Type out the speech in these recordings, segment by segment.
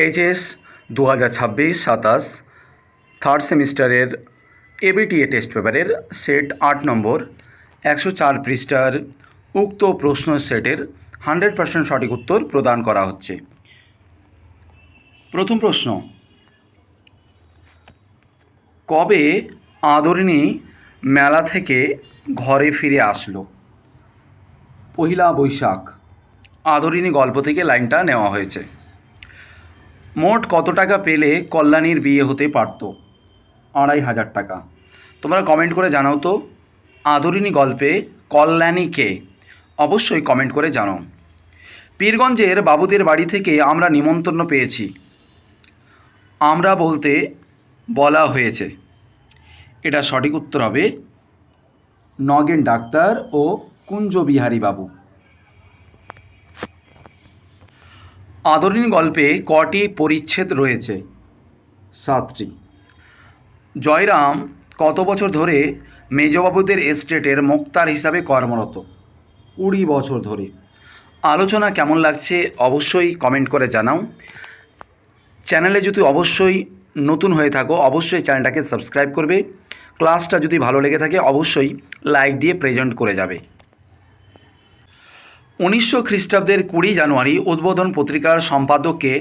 HS 2026-27 third সেমিস্টারের ABTA test পেপারের set 8 নম্বর 104 পৃষ্ঠার উক্ত প্রশ্ন সেটের 100% সঠিক উত্তর প্রদান করা হচ্ছে। প্রথম প্রশ্ন, কবে আদরিণী মেলা থেকে ঘরে ফিরে আসলো? পহিলা বৈশাখ। আদরিণী গল্প থেকে লাইনটা নেওয়া হয়েছে। মোট কত টাকা পেলে কল্যাণীর বিয়ে হতে পারত? 2500 টাকা। তোমরা কমেন্ট করে জানাও তো আদরিণী গল্পে কল্যাণী কে? অবশ্যই কমেন্ট করে জানাও। পীরগঞ্জের বাবুদের বাড়ি থেকে আমরা নিমন্ত্রণ পেয়েছি। আমরা বলতে বলা হয়েছে। এটা সঠিক উত্তর হবে নগেন ডাক্তার ও কুঞ্জবিহারী বাবু। আদরিণী গল্পে কটি পরিচ্ছেদ রয়েছে? 7টি। জয়রাম কত বছর ধরে মেজবাবুদের এস্টেটের মোক্তার হিসাবে কর্মরত? 20 বছর ধরে। আলোচনা কেমন লাগছে অবশ্যই কমেন্ট করে জানাও। চ্যানেলে যদি অবশ্যই নতুন হয়ে থাকো অবশ্যই চ্যানেলটাকে সাবস্ক্রাইব করবে। ক্লাসটা যদি ভালো লেগে থাকে অবশ্যই লাইক দিয়ে প্রেজেন্ট করে যাবে। 1900 খ্রিস্টাব্দের 20 জানুয়ারি উদ্বোধন পত্রিকার সম্পাদককে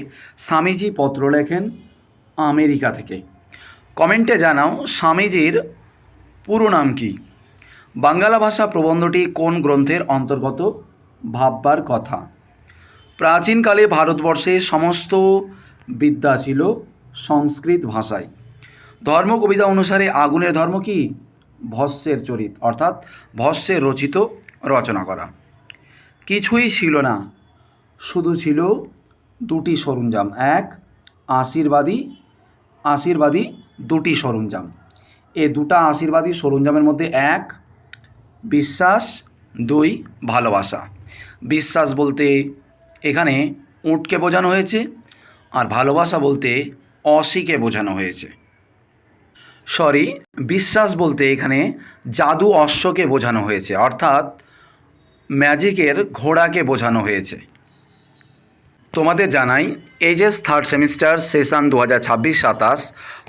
স্বামীজি পত্র লেখেন আমেরিকা থেকে। কমেন্টে জানাও স্বামীজির পুরো নাম কি? বাংলা ভাষা প্রবন্ধটি কোন গ্রন্থের অন্তর্গত? ভাববার কথা। প্রাচীনকালে ভারতবর্ষে সমস্ত বিদ্যা ছিল সংস্কৃত ভাষায়। ধর্ম কবিতা অনুসারে আগুনের ধর্ম কি? ভস্যের চরিত, অর্থাৎ ভস্যের রচিত রচনা করা। কিছুই ছিল না, শুধু ছিল দুটি সরঞ্জাম। এক, আশীর্বাদী দুটি সরঞ্জাম। এই দুটা আশীর্বাদী সরঞ্জামের মধ্যে এক, বিশ্বাস, দুই, ভালোবাসা। বিশ্বাস বলতে এখানে উটকে বোঝানো হয়েছে, আর ভালোবাসা বলতে অসিকে বোঝানো হয়েছে। বিশ্বাস বলতে এখানে জাদু অশ্বকে বোঝানো হয়েছে, অর্থাৎ ম্যাজিকের ঘোড়াকে বোঝানো হয়েছে। তোমাদের জানাই এইচএস থার্ড সেমিস্টার সেশন 2026-27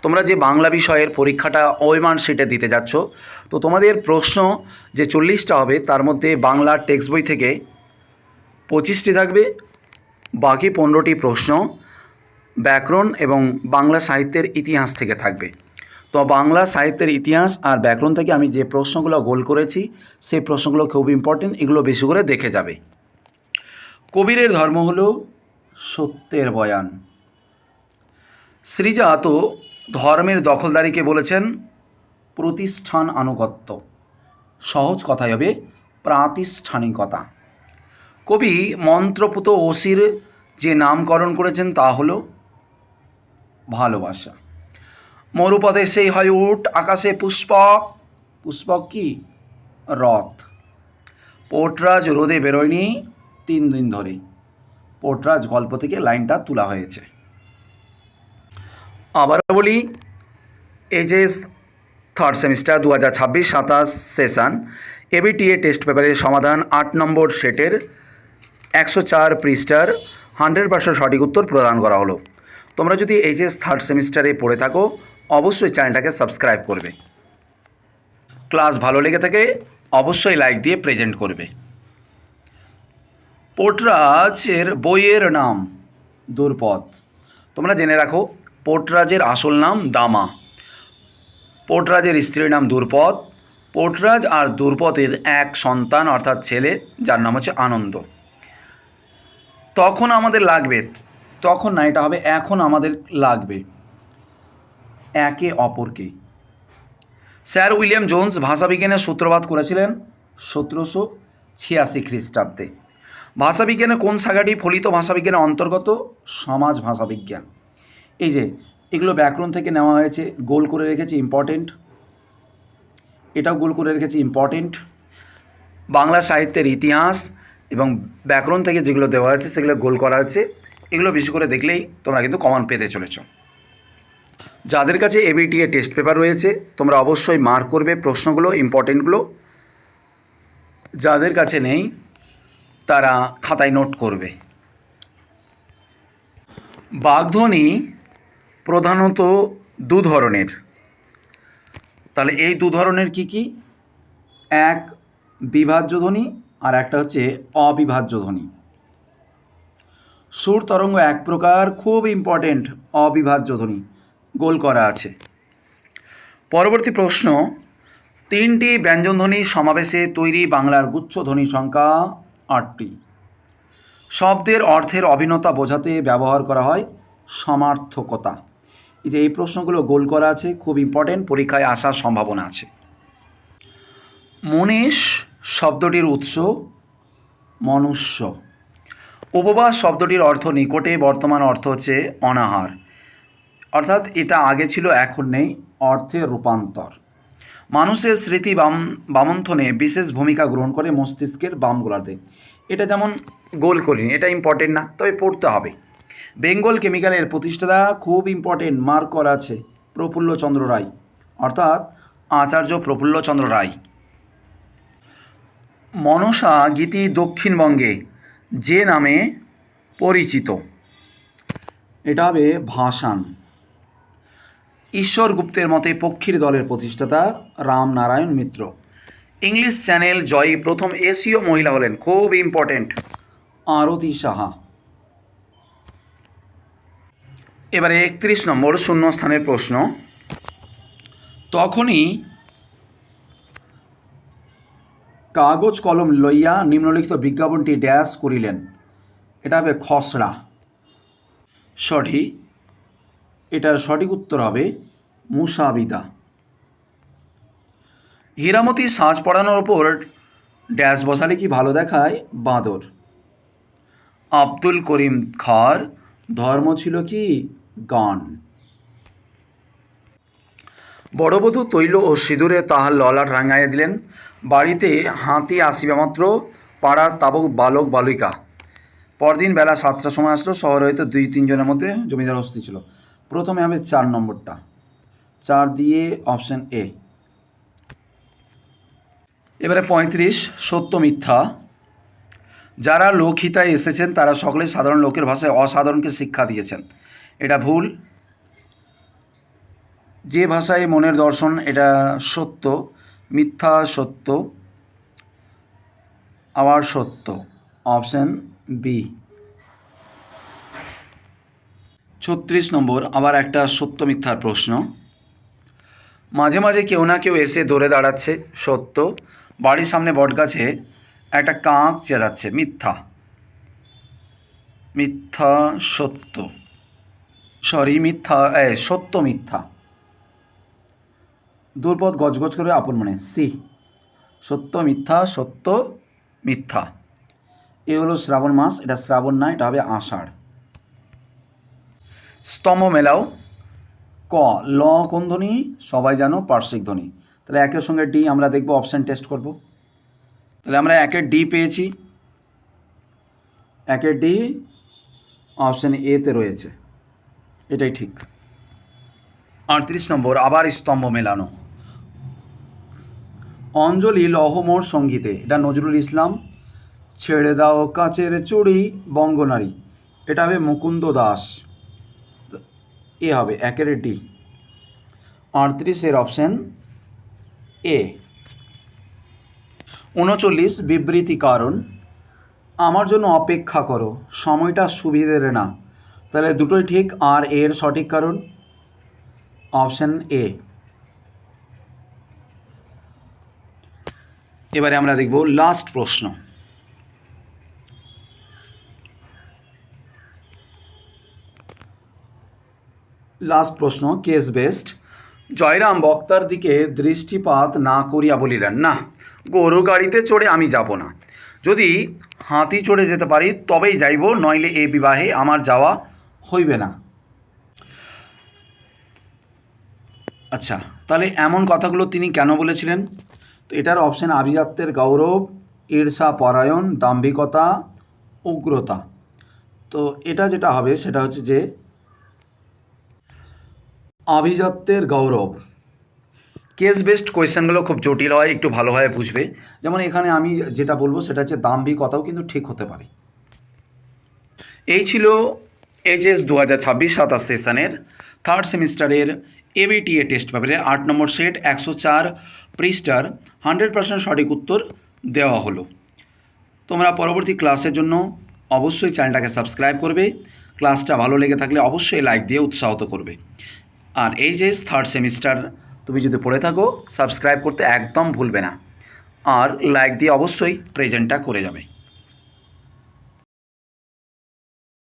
তোমরা যে বাংলা বিষয়ের পরীক্ষাটা ওয়েমার শিটে দিতে যাচ্ছ, তো তোমাদের প্রশ্ন যে 40টা হবে তার মধ্যে বাংলা টেক্সট বই থেকে 25টি থাকবে, বাকি 15টি প্রশ্ন ব্যাকরণ এবং বাংলা সাহিত্যের ইতিহাস থেকে থাকবে। তো বাংলা সাহিত্যের ইতিহাস আর ব্যাকরণ থেকে আমি যে প্রশ্নগুলো গোল করেছি সেই প্রশ্নগুলো খুব ইম্পর্টেন্ট, এগুলো বেশি করে দেখে যাবে। কবিরের ধর্ম হলো সত্যের বয়ান। শ্রীজাত ধর্মের দখলদারিকে বলেছেন প্রতিষ্ঠান আনুগত্য। সহজ কথাই হবে প্রাতিষ্ঠানিকতা। কবি মন্ত্রপুত অসির যে নামকরণ করেছেন তা হলো ভালোবাসা। মরুপথে সেই হয় উট, আকাশে পুষ্পক। পুষ্পক কি? রথ। পোর্টরাজ রোদে বেরোয়নি 3 দিন ধরে। পোর্টরাজ গল্প থেকে লাইনটা তোলা হয়েছে। আবার বলি, HS third semester 2026-27 session ABTA test পেপারের সমাধান 8 নম্বর সেটের 104 পৃষ্ঠার 100% সঠিক উত্তর প্রদান করা হলো। তোমরা যদি এইচএস থার্ড সেমিস্টারে পড়ে থাকো অবশ্যই চ্যানেলটাকে সাবস্ক্রাইব করবে। ক্লাস ভালো লেগে থাকে অবশ্যই লাইক দিয়ে প্রেজেন্ট করবে। পোর্টরাজের বইয়ের নাম দুর্পদ। তোমরা জেনে রাখো পোর্টরাজের আসল নাম দামা। পোর্টরাজের স্ত্রীর নাম দুর্পদ। পোর্টরাজ আর দুর্পদের এক সন্তান অর্থাৎ ছেলে, যার নাম হচ্ছে আনন্দ। তখন আমাদের লাগবে, তখন না, এটা হবে এখন আমাদের লাগবে একে অপরকে। স্যার উইলিয়াম জোন্স ভাষাবিজ্ঞানের সূত্রপাত করেছিলেন 1786 খ্রিস্টাব্দে। ভাষাবিজ্ঞানের কোন শাখাটি ফলিত ভাষাবিজ্ঞানের অন্তর্গত? সমাজ ভাষাবিজ্ঞান। এই যে এগুলো ব্যাকরণ থেকে নেওয়া হয়েছে, গোল করে রেখেছি ইম্পর্টেন্ট, এটাও গোল করে রেখেছি ইম্পর্টেন্ট। বাংলা সাহিত্যের ইতিহাস এবং ব্যাকরণ থেকে যেগুলো দেওয়া আছে সেগুলো গোল করা হচ্ছে, এগুলো বেশি করে দেখলেই তোমরা কিন্তু কমন পেতে চলেছ। যাদের কাছে এবিটিএ টেস্ট পেপার রয়েছে তোমরা অবশ্যই মার্ক করবে প্রশ্নগুলো, ইম্পর্টেন্টগুলো। যাদের কাছে নেই তারা খাতায় নোট করবে। বাগধ্বনি প্রধানত দু ধরনের। তাহলে এই দু ধরনের কি কি? এক বিভাজ্য ধ্বনি আর একটা হচ্ছে অবিভাজ্য ধ্বনি। সুর তরঙ্গ এক প্রকার, খুব ইম্পর্টেন্ট, অবিভাজ্য ধ্বনি, গোল করা আছে। পরবর্তী প্রশ্ন, তিনটি ব্যঞ্জনধ্বনি সমাবেশে তৈরি বাংলার গুচ্ছ ধ্বনি সংখ্যা 8টি। শব্দের অর্থের অভিন্নতা বোঝাতে ব্যবহার করা হয় সমার্থকতা। এই যে এই প্রশ্নগুলো গোল করা আছে, খুব ইম্পর্টেন্ট, পরীক্ষায় আসার সম্ভাবনা আছে। মনীষ শব্দটির উৎস মনুষ্য। উপবাস শব্দটির অর্থ নিকটে, বর্তমান অর্থ হচ্ছে অনাহার, অর্থাৎ এটা আগে ছিল এখন নেই, অর্থের রূপান্তর। মানুষের স্মৃতি বামন্থনে বিশেষ ভূমিকা গ্রহণ করে মস্তিষ্কের বাম গোলার্ধে। এটা যেমন গোল করিনি, এটা ইম্পর্টেন্ট না, তবে পড়তে হবে। বেঙ্গল কেমিক্যালের প্রতিষ্ঠাতা, খুব ইম্পর্টেন্ট, মার্ক করা আছে, প্রফুল্লচন্দ্র রায়, অর্থাৎ আচার্য প্রফুল্লচন্দ্র রায়। মনসা গীতি দক্ষিণবঙ্গে যে নামে পরিচিত, এটা হবে ভাসান। ঈশ্বর গুপ্তের মতে পক্ষীর দলের প্রতিষ্ঠাতা রামনারায়ণ মিত্র। ইংলিশ চ্যানেল জয়ী প্রথম এশীয় মহিলা হলেন, খুব ইম্পর্টেন্ট, আরতি সাহা। এবারে 31 নম্বর শূন্যস্থানের প্রশ্ন। তখনই কাগজ কলম লইয়া নিম্নলিখিত বিজ্ঞাপনটি ড্যাশ করিলেন, এটা হবে খসড়া। সঠিক, এটার সঠিক উত্তর হবে মুসাবিদা। হীরামতি সাজ পড়ানোর ওপর ড্যাশ বসালে কি ভালো দেখায়? বাঁদর। আব্দুল করিম খাঁর ধর্ম ছিল কি? গান। বড়বধূ তৈল ও সিঁদুরে তাহার ললাট রাঙাইয়া দিলেন, বাড়িতে হাতি আসিবা মাত্র পাড়ার তাবক বালক বালিকা। পরদিন বেলা 7টার সময় আসলো, শহর হইতে 2-3 জনের মধ্যে জমিদার অস্তি ছিল। প্রথমে হবে 4 নম্বরটা, 4 দিয়ে অপশন এ। এবারে 35 সত্য মিথ্যা। যারা লোকহিতায় এসেছেন তারা সকলেই সাধারণ লোকের ভাষায় অসাধারণকে শিক্ষা দিয়েছেন, এটা ভুল। যে ভাষায় মনের দর্শন, এটা সত্য, মিথ্যা সত্য, আবার সত্য, অপশন বি। 36 নম্বর আবার একটা সত্য মিথ্যার প্রশ্ন। মাঝে মাঝে কেউ না কেউ এসে দৌড়ে দাঁড়াচ্ছে, সত্য। বাড়ির সামনে বটগাছে একটা কাক চেঁচাচ্ছে, মিথ্যা। মিথ্যা সত্য, সরি মিথ্যা, সত্য মিথ্যা। দুর্পদ গজগজ করে আপন মনে, সি। সত্য মিথ্যা, সত্য মিথ্যা। এ হলো শ্রাবণ মাস, এটা শ্রাবণ না, এটা হবে আষাঢ়। স্তম্ভ মেলাও। ক ল কোন ধ্বনি? সবাই জানো, পার্শ্বিক ধ্বনি। তাহলে একের সঙ্গে ডি আমরা দেখব, অপশান টেস্ট করব। তাহলে আমরা একের ডি পেয়েছি, একের ডি অপশান এতে রয়েছে, এটাই ঠিক। 38 নম্বর আবার স্তম্ভ মেলানো। অঞ্জলি লহমোর সঙ্গীতে, এটা নজরুল ইসলাম। ছেড়ে দাও কাচের চুড়ি বঙ্গনারী, এটা হবে মুকুন্দ দাস, এ হবে একের ডি। 38 option A. 39 বিবৃতি কারণ। আমার জন্য অপেক্ষা করো, সময়টা সুবিধের না, তাহলে দুটোই ঠিক, আর এর সঠিক কারণ অপশান এ। এবারে আমরা দেখব লাস্ট প্রশ্ন। লাস্ট প্রশ্ন কেস বেসড। জয়রাম বক্তার দিকে দৃষ্টিপাত না করিয়া বলিলেন, না, গরু গাড়িতে চড়ে আমি যাব না, যদি হাতি চড়ে যেতে পারি তবেই যাইব, নইলে এ বিবাহে আমার যাওয়া হইবে না। আচ্ছা, তাহলে এমন কথাগুলো তিনি কেন বলেছিলেন? তো এটার অপশান আভিজাত্যের গৌরব, ঈর্ষা পরায়ণ, দাম্ভিকতা, উগ্রতা। তো এটা যেটা হবে সেটা হচ্ছে যে আভিজাত্যের গৌরব। কেস বেসড কোয়েশ্চেনগুলো খুব জটিল হয়, একটু ভালোভাবে বুঝবে। যেমন এখানে আমি যেটা বলবো সেটা হচ্ছে দাম্ভিকতাও কিন্তু ঠিক হতে পারে। এই ছিল এইচএস 2026-27 সেশনের থার্ড সেমিস্টারের এবিটিএ টেস্ট পেপারে 8 নম্বর সেট 104 পৃষ্ঠার 100% সঠিক উত্তর দেওয়া হলো। তোমরা পরবর্তী ক্লাসের জন্য অবশ্যই চ্যানেলটাকে সাবস্ক্রাইব করবে, ক্লাসটা ভালো লেগে থাকলে অবশ্যই লাইক দিয়ে উৎসাহিত করবে। আর এইচএস থার্ড সেমিস্টার তুমি যদি পড়ে থাকো সাবস্ক্রাইব করতে একদম ভুলবে না, আর লাইক দিয়ে অবশ্যই প্রেজেন্টটা করে যাবে।